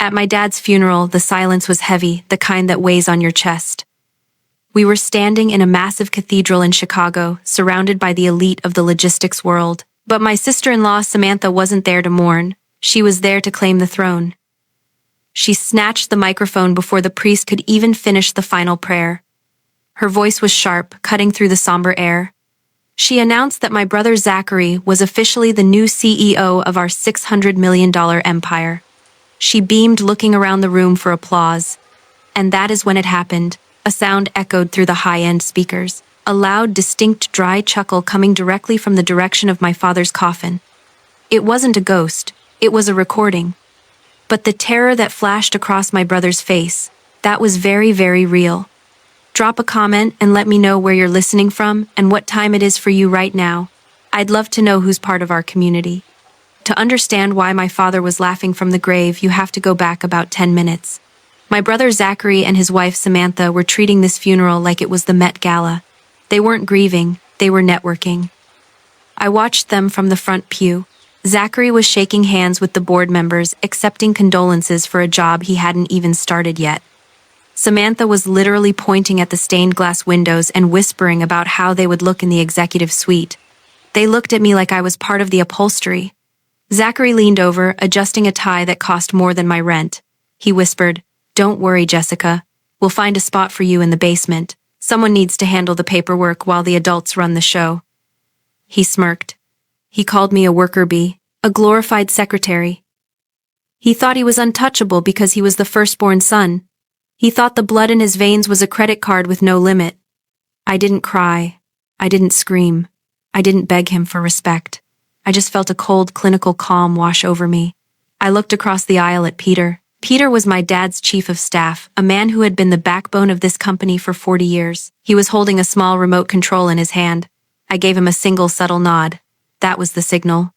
At my dad's funeral, the silence was heavy, the kind that weighs on your chest. We were standing in a massive cathedral in Chicago, surrounded by the elite of the logistics world. But my sister-in-law, Samantha, wasn't there to mourn. She was there to claim the throne. She snatched the microphone before the priest could even finish the final prayer. Her voice was sharp, cutting through the somber air. She announced that my brother Zachary was officially the new CEO of our $600 million empire. She beamed, looking around the room for applause. And that is when it happened. A sound echoed through the high-end speakers. A loud, distinct, dry chuckle coming directly from the direction of my father's coffin. It wasn't a ghost. It was a recording. But the terror that flashed across my brother's face, that was very, very real. Drop a comment and let me know where you're listening from and what time it is for you right now. I'd love to know who's part of our community. To understand why my father was laughing from the grave, you have to go back about 10 minutes. My brother Zachary and his wife Samantha were treating this funeral like it was the Met Gala. They weren't grieving, they were networking. I watched them from the front pew. Zachary was shaking hands with the board members, accepting condolences for a job he hadn't even started yet. Samantha was literally pointing at the stained glass windows and whispering about how they would look in the executive suite. They looked at me like I was part of the upholstery. Zachary leaned over, adjusting a tie that cost more than my rent. He whispered, "Don't worry, Jessica. We'll find a spot for you in the basement. Someone needs to handle the paperwork while the adults run the show." He smirked. He called me a worker bee, a glorified secretary. He thought he was untouchable because he was the firstborn son. He thought the blood in his veins was a credit card with no limit. I didn't cry. I didn't scream. I didn't beg him for respect. I just felt a cold, clinical calm wash over me. I looked across the aisle at Peter. Peter was my dad's chief of staff, a man who had been the backbone of this company for 40 years. He was holding a small remote control in his hand. I gave him a single subtle nod. That was the signal.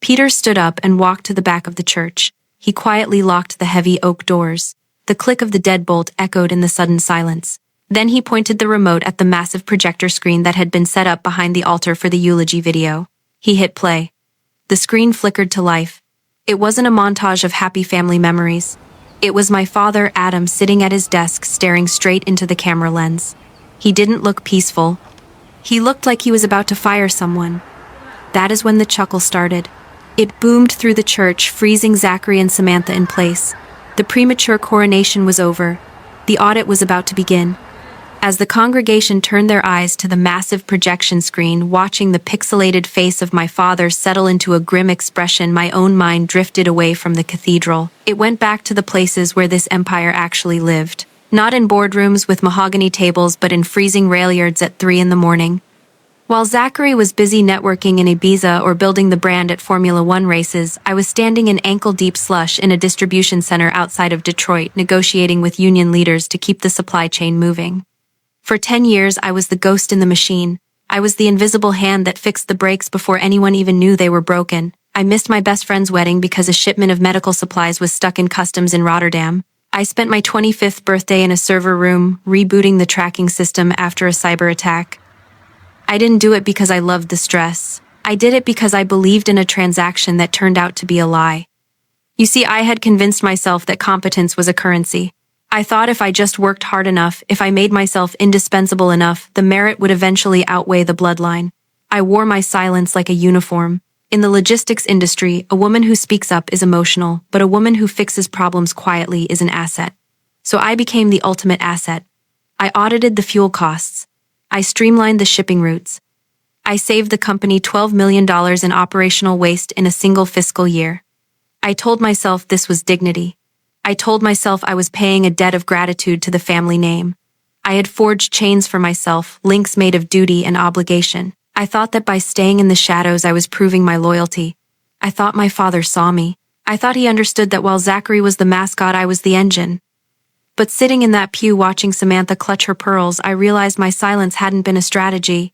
Peter stood up and walked to the back of the church. He quietly locked the heavy oak doors. The click of the deadbolt echoed in the sudden silence. Then he pointed the remote at the massive projector screen that had been set up behind the altar for the eulogy video. He hit play. The screen flickered to life. It wasn't a montage of happy family memories. It was my father, Adam, sitting at his desk staring straight into the camera lens. He didn't look peaceful. He looked like he was about to fire someone. That is when the chuckle started. It boomed through the church, freezing Zachary and Samantha in place. The premature coronation was over. The audit was about to begin. As the congregation turned their eyes to the massive projection screen, watching the pixelated face of my father settle into a grim expression, my own mind drifted away from the cathedral. It went back to the places where this empire actually lived. Not in boardrooms with mahogany tables, but in freezing rail yards at 3 in the morning. While Zachary was busy networking in Ibiza or building the brand at Formula One races, I was standing in ankle-deep slush in a distribution center outside of Detroit, negotiating with union leaders to keep the supply chain moving. For 10 years, I was the ghost in the machine. I was the invisible hand that fixed the brakes before anyone even knew they were broken. I missed my best friend's wedding because a shipment of medical supplies was stuck in customs in Rotterdam. I spent my 25th birthday in a server room, rebooting the tracking system after a cyber attack. I didn't do it because I loved the stress. I did it because I believed in a transaction that turned out to be a lie. You see, I had convinced myself that competence was a currency. I thought if I just worked hard enough, if I made myself indispensable enough, the merit would eventually outweigh the bloodline. I wore my silence like a uniform. In the logistics industry, a woman who speaks up is emotional, but a woman who fixes problems quietly is an asset. So I became the ultimate asset. I audited the fuel costs. I streamlined the shipping routes. I saved the company $12 million in operational waste in a single fiscal year. I told myself this was dignity. I told myself I was paying a debt of gratitude to the family name. I had forged chains for myself, links made of duty and obligation. I thought that by staying in the shadows I was proving my loyalty. I thought my father saw me. I thought he understood that while Zachary was the mascot, I was the engine. But sitting in that pew watching Samantha clutch her pearls, I realized my silence hadn't been a strategy.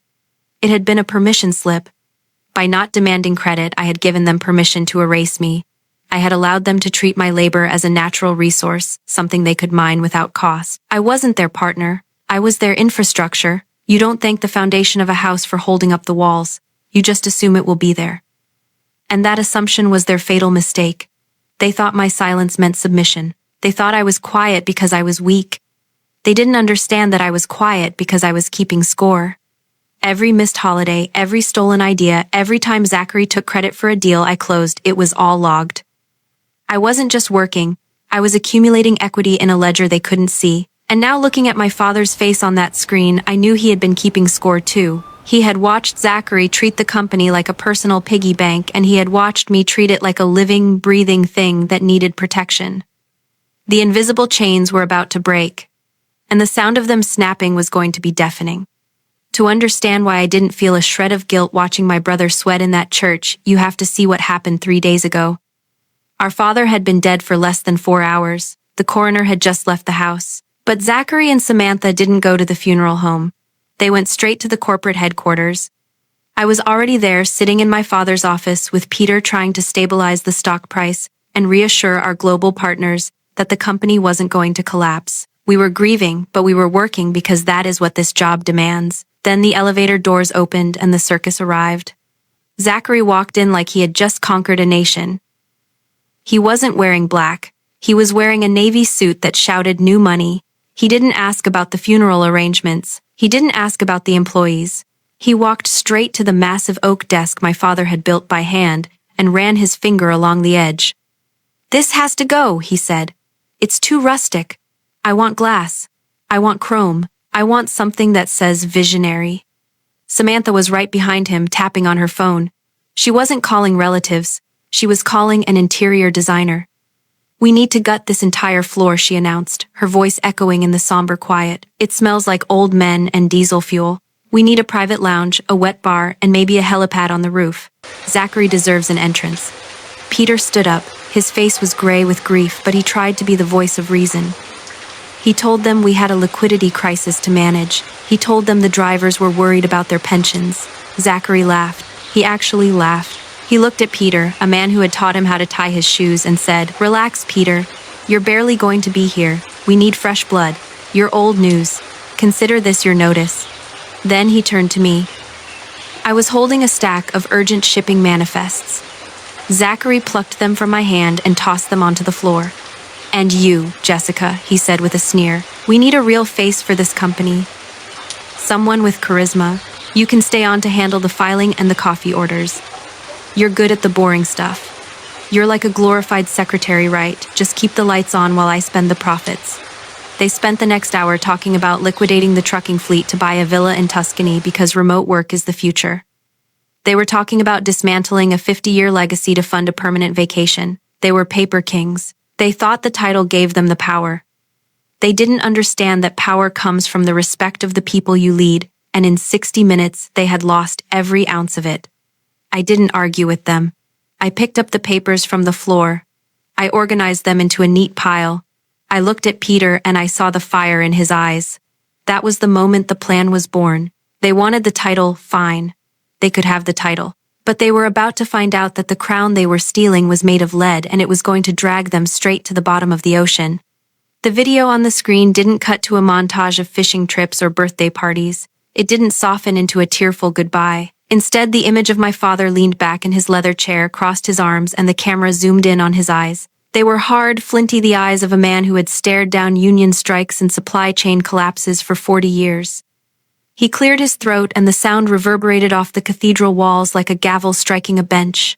It had been a permission slip. By not demanding credit, I had given them permission to erase me. I had allowed them to treat my labor as a natural resource, something they could mine without cost. I wasn't their partner. I was their infrastructure. You don't thank the foundation of a house for holding up the walls. You just assume it will be there. And that assumption was their fatal mistake. They thought my silence meant submission. They thought I was quiet because I was weak. They didn't understand that I was quiet because I was keeping score. Every missed holiday, every stolen idea, every time Zachary took credit for a deal I closed, it was all logged. I wasn't just working, I was accumulating equity in a ledger they couldn't see. And now looking at my father's face on that screen, I knew he had been keeping score too. He had watched Zachary treat the company like a personal piggy bank, and he had watched me treat it like a living, breathing thing that needed protection. The invisible chains were about to break, and the sound of them snapping was going to be deafening. To understand why I didn't feel a shred of guilt watching my brother sweat in that church, you have to see what happened 3 days ago. Our father had been dead for less than 4 hours. The coroner had just left the house. But Zachary and Samantha didn't go to the funeral home. They went straight to the corporate headquarters. I was already there, sitting in my father's office with Peter, trying to stabilize the stock price and reassure our global partners that the company wasn't going to collapse. We were grieving, but we were working because that is what this job demands. Then the elevator doors opened and the circus arrived. Zachary walked in like he had just conquered a nation. He wasn't wearing black. He was wearing a navy suit that shouted "New Money." He didn't ask about the funeral arrangements. He didn't ask about the employees. He walked straight to the massive oak desk my father had built by hand and ran his finger along the edge. "This has to go," he said. "It's too rustic. I want glass. I want chrome. I want something that says visionary." Samantha was right behind him, tapping on her phone. She wasn't calling relatives. She was calling an interior designer. "We need to gut this entire floor," she announced, her voice echoing in the somber quiet. "It smells like old men and diesel fuel. We need a private lounge, a wet bar, and maybe a helipad on the roof. Zachary deserves an entrance." Peter stood up. His face was gray with grief, but he tried to be the voice of reason. He told them we had a liquidity crisis to manage. He told them the drivers were worried about their pensions. Zachary laughed. He actually laughed. He looked at Peter, a man who had taught him how to tie his shoes, and said, "Relax, Peter. You're barely going to be here. We need fresh blood. You're old news. Consider this your notice." Then he turned to me. I was holding a stack of urgent shipping manifests. Zachary plucked them from my hand and tossed them onto the floor. "And you, Jessica," he said with a sneer. "We need a real face for this company. Someone with charisma. You can stay on to handle the filing and the coffee orders. You're good at the boring stuff. You're like a glorified secretary, right? Just keep the lights on while I spend the profits." They spent the next hour talking about liquidating the trucking fleet to buy a villa in Tuscany because remote work is the future. They were talking about dismantling a 50-year legacy to fund a permanent vacation. They were paper kings. They thought the title gave them the power. They didn't understand that power comes from the respect of the people you lead, and in 60 minutes they had lost every ounce of it. I didn't argue with them. I picked up the papers from the floor. I organized them into a neat pile. I looked at Peter and I saw the fire in his eyes. That was the moment the plan was born. They wanted the title, fine. They could have the title. But they were about to find out that the crown they were stealing was made of lead, and it was going to drag them straight to the bottom of the ocean. The video on the screen didn't cut to a montage of fishing trips or birthday parties. It didn't soften into a tearful goodbye. Instead, the image of my father leaned back in his leather chair, crossed his arms, and the camera zoomed in on his eyes. They were hard, flinty, the eyes of a man who had stared down union strikes and supply chain collapses for 40 years. He cleared his throat, and the sound reverberated off the cathedral walls like a gavel striking a bench.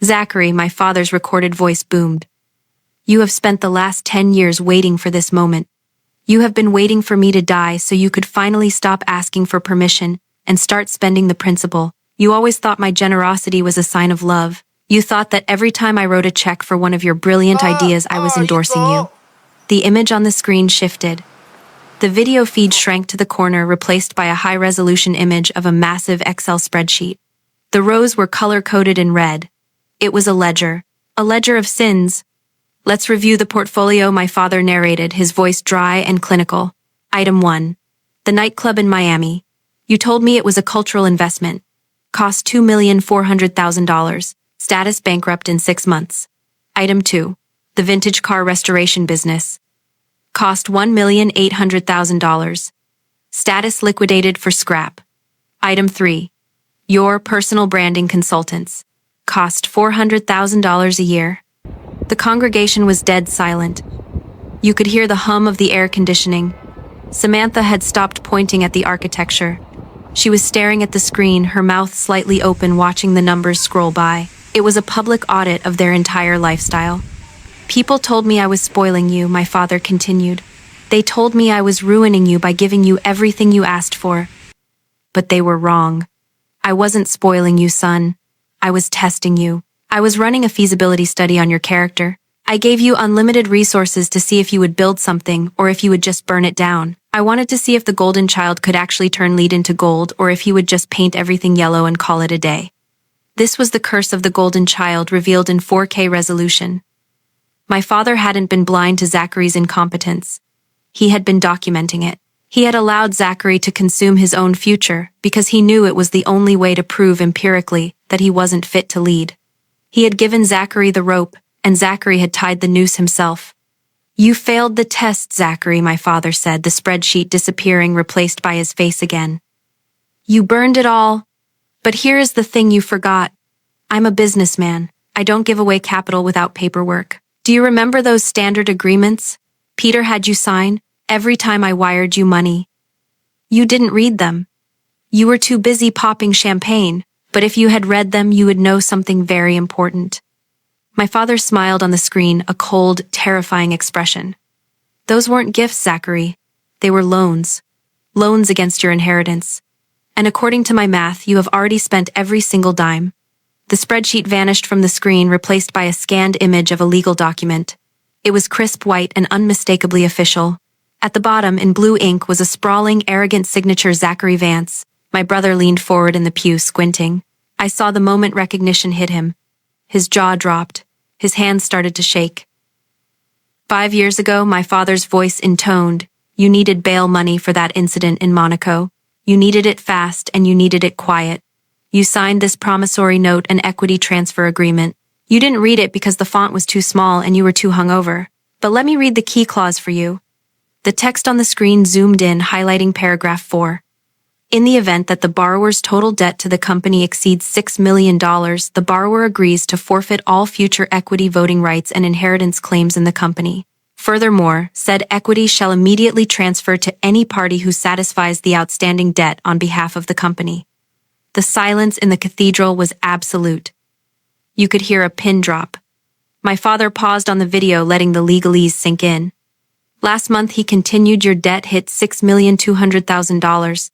"Zachary," my father's recorded voice boomed. "You have spent the last 10 years waiting for this moment. You have been waiting for me to die so you could finally stop asking for permission and start spending the principal. You always thought my generosity was a sign of love. You thought that every time I wrote a check for one of your brilliant ideas, I was endorsing you." The image on the screen shifted. The video feed shrank to the corner, replaced by a high-resolution image of a massive Excel spreadsheet. The rows were color-coded in red. It was a ledger of sins. "Let's review the portfolio," my father narrated, his voice dry and clinical. Item 1. The nightclub in Miami. You told me it was a cultural investment. Cost $2,400,000. Status bankrupt in 6 months. Item 2. The vintage car restoration business. Cost $1,800,000. Status liquidated for scrap. Item 3. Your personal branding consultants. Cost $400,000 a year. The congregation was dead silent. You could hear the hum of the air conditioning. Samantha had stopped pointing at the architecture. She was staring at the screen, her mouth slightly open, watching the numbers scroll by. It was a public audit of their entire lifestyle. People told me I was spoiling you, my father continued. They told me I was ruining you by giving you everything you asked for. But they were wrong. I wasn't spoiling you, son. I was testing you. I was running a feasibility study on your character. I gave you unlimited resources to see if you would build something or if you would just burn it down. I wanted to see if the golden child could actually turn lead into gold or if he would just paint everything yellow and call it a day. This was the curse of the golden child revealed in 4K resolution. My father hadn't been blind to Zachary's incompetence. He had been documenting it. He had allowed Zachary to consume his own future because he knew it was the only way to prove empirically that he wasn't fit to lead. He had given Zachary the rope, and Zachary had tied the noose himself. You failed the test, Zachary, my father said, the spreadsheet disappearing, replaced by his face again. You burned it all. But here is the thing you forgot. I'm a businessman. I don't give away capital without paperwork. Do you remember those standard agreements Peter had you sign every time I wired you money? You didn't read them. You were too busy popping champagne, but if you had read them, you would know something very important. My father smiled on the screen, a cold, terrifying expression. Those weren't gifts, Zachary. They were loans. Loans against your inheritance. And according to my math, you have already spent every single dime. The spreadsheet vanished from the screen, replaced by a scanned image of a legal document. It was crisp white and unmistakably official. At the bottom, in blue ink, was a sprawling, arrogant signature, Zachary Vance. My brother leaned forward in the pew, squinting. I saw the moment recognition hit him. His jaw dropped. His hands started to shake. 5 years ago, my father's voice intoned, you needed bail money for that incident in Monaco. You needed it fast and you needed it quiet. You signed this promissory note and equity transfer agreement. You didn't read it because the font was too small and you were too hungover. But let me read the key clause for you. The text on the screen zoomed in, highlighting paragraph 4. In the event that the borrower's total debt to the company exceeds $6 million, the borrower agrees to forfeit all future equity voting rights and inheritance claims in the company. Furthermore, said equity shall immediately transfer to any party who satisfies the outstanding debt on behalf of the company. The silence in the cathedral was absolute. You could hear a pin drop. My father paused on the video, letting the legalese sink in. Last month, he continued, your debt hit $6,200,000.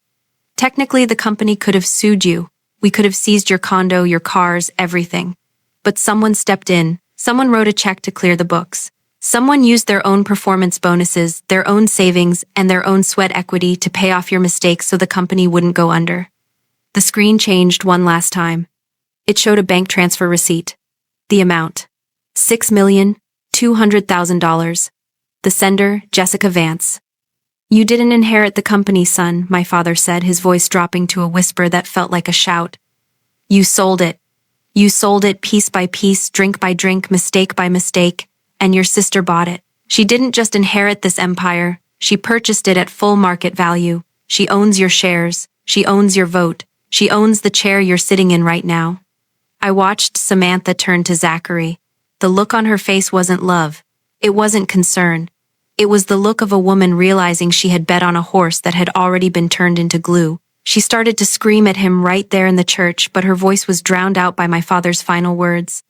Technically, the company could have sued you. We could have seized your condo, your cars, everything. But someone stepped in. Someone wrote a check to clear the books. Someone used their own performance bonuses, their own savings, and their own sweat equity to pay off your mistakes so the company wouldn't go under. The screen changed one last time. It showed a bank transfer receipt. The amount: $6,200,000. The sender, Jessica Vance. You didn't inherit the company, son, my father said, his voice dropping to a whisper that felt like a shout. You sold it. You sold it piece by piece, drink by drink, mistake by mistake, and your sister bought it. She didn't just inherit this empire, she purchased it at full market value. She owns your shares. She owns your vote. She owns the chair you're sitting in right now. I watched Samantha turn to Zachary. The look on her face wasn't love. It wasn't concern. It was the look of a woman realizing she had bet on a horse that had already been turned into glue. She started to scream at him right there in the church, but her voice was drowned out by my father's final words.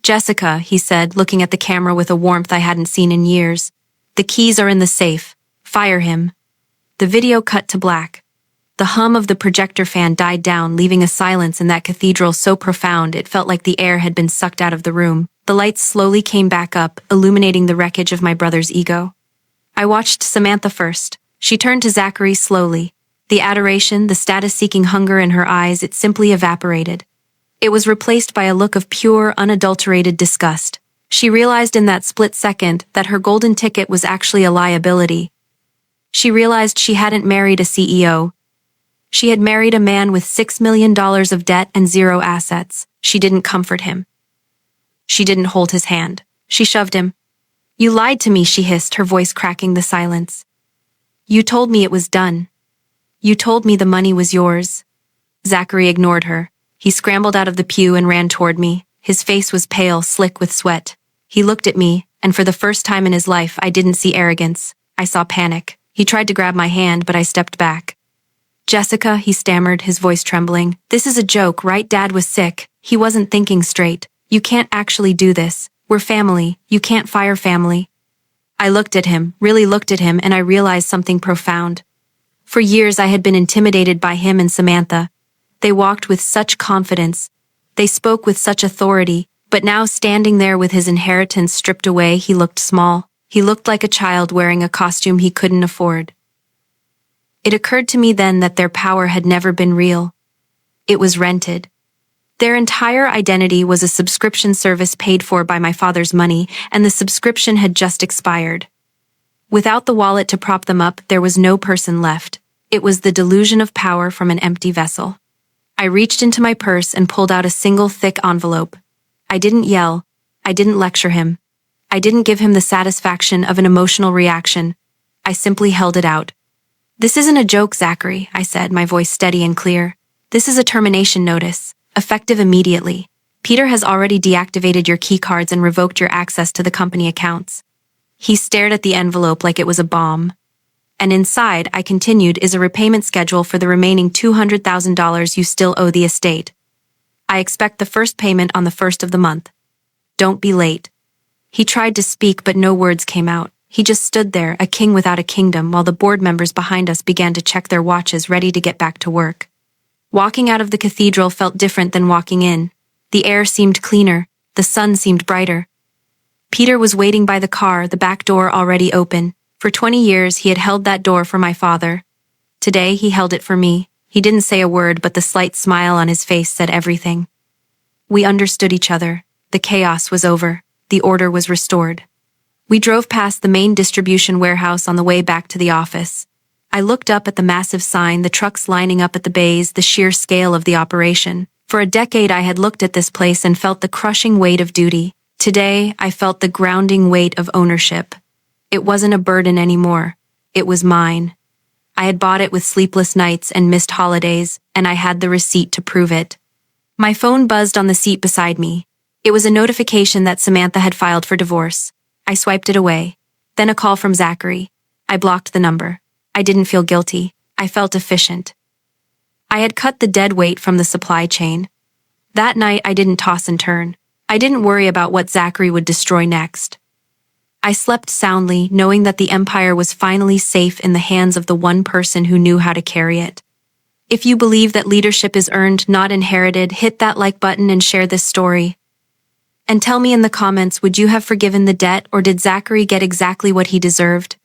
Jessica, he said, looking at the camera with a warmth I hadn't seen in years. The keys are in the safe. Fire him. The video cut to black. The hum of the projector fan died down, leaving a silence in that cathedral so profound it felt like the air had been sucked out of the room. The lights slowly came back up, illuminating the wreckage of my brother's ego. I watched Samantha first. She turned to Zachary slowly. The adoration, the status-seeking hunger in her eyes, it simply evaporated. It was replaced by a look of pure, unadulterated disgust. She realized in that split second that her golden ticket was actually a liability. She realized she hadn't married a CEO. She had married a man with $6 million of debt and zero assets. She didn't comfort him. She didn't hold his hand. She shoved him. You lied to me, she hissed, her voice cracking the silence. You told me it was done. You told me the money was yours. Zachary ignored her. He scrambled out of the pew and ran toward me. His face was pale, slick with sweat. He looked at me, and for the first time in his life, I didn't see arrogance. I saw panic. He tried to grab my hand, but I stepped back. "Jessica," he stammered, his voice trembling. "This is a joke, right? Dad was sick. He wasn't thinking straight. You can't actually do this. We're family. You can't fire family." I looked at him, really looked at him, and I realized something profound. For years I had been intimidated by him and Samantha. They walked with such confidence. They spoke with such authority, but now standing there with his inheritance stripped away, he looked small. He looked like a child wearing a costume he couldn't afford. It occurred to me then that their power had never been real. It was rented. Their entire identity was a subscription service paid for by my father's money, and the subscription had just expired. Without the wallet to prop them up, there was no person left. It was the delusion of power from an empty vessel. I reached into my purse and pulled out a single thick envelope. I didn't yell. I didn't lecture him. I didn't give him the satisfaction of an emotional reaction. I simply held it out. "This isn't a joke, Zachary," I said, my voice steady and clear. "This is a termination notice, effective immediately. Peter has already deactivated your keycards and revoked your access to the company accounts." He stared at the envelope like it was a bomb. "And inside," I continued, "is a repayment schedule for the remaining $200,000 you still owe the estate. I expect the first payment on the 1st of the month. Don't be late." He tried to speak, but no words came out. He just stood there, a king without a kingdom, while the board members behind us began to check their watches, ready to get back to work. Walking out of the cathedral felt different than walking in. The air seemed cleaner. The sun seemed brighter. Peter was waiting by the car, the back door already open. For 20 years, he had held that door for my father. Today, he held it for me. He didn't say a word, but the slight smile on his face said everything. We understood each other. The chaos was over. The order was restored. We drove past the main distribution warehouse on the way back to the office. I looked up at the massive sign, the trucks lining up at the bays, the sheer scale of the operation. For a decade, I had looked at this place and felt the crushing weight of duty. Today, I felt the grounding weight of ownership. It wasn't a burden anymore. It was mine. I had bought it with sleepless nights and missed holidays, and I had the receipt to prove it. My phone buzzed on the seat beside me. It was a notification that Samantha had filed for divorce. I swiped it away. Then a call from Zachary. I blocked the number. I didn't feel guilty. I felt efficient. I had cut the dead weight from the supply chain. That night, I didn't toss and turn. I didn't worry about what Zachary would destroy next. I slept soundly, knowing that the empire was finally safe in the hands of the one person who knew how to carry it. If you believe that leadership is earned, not inherited, hit that like button and share this story. And tell me in the comments, would you have forgiven the debt, or did Zachary get exactly what he deserved?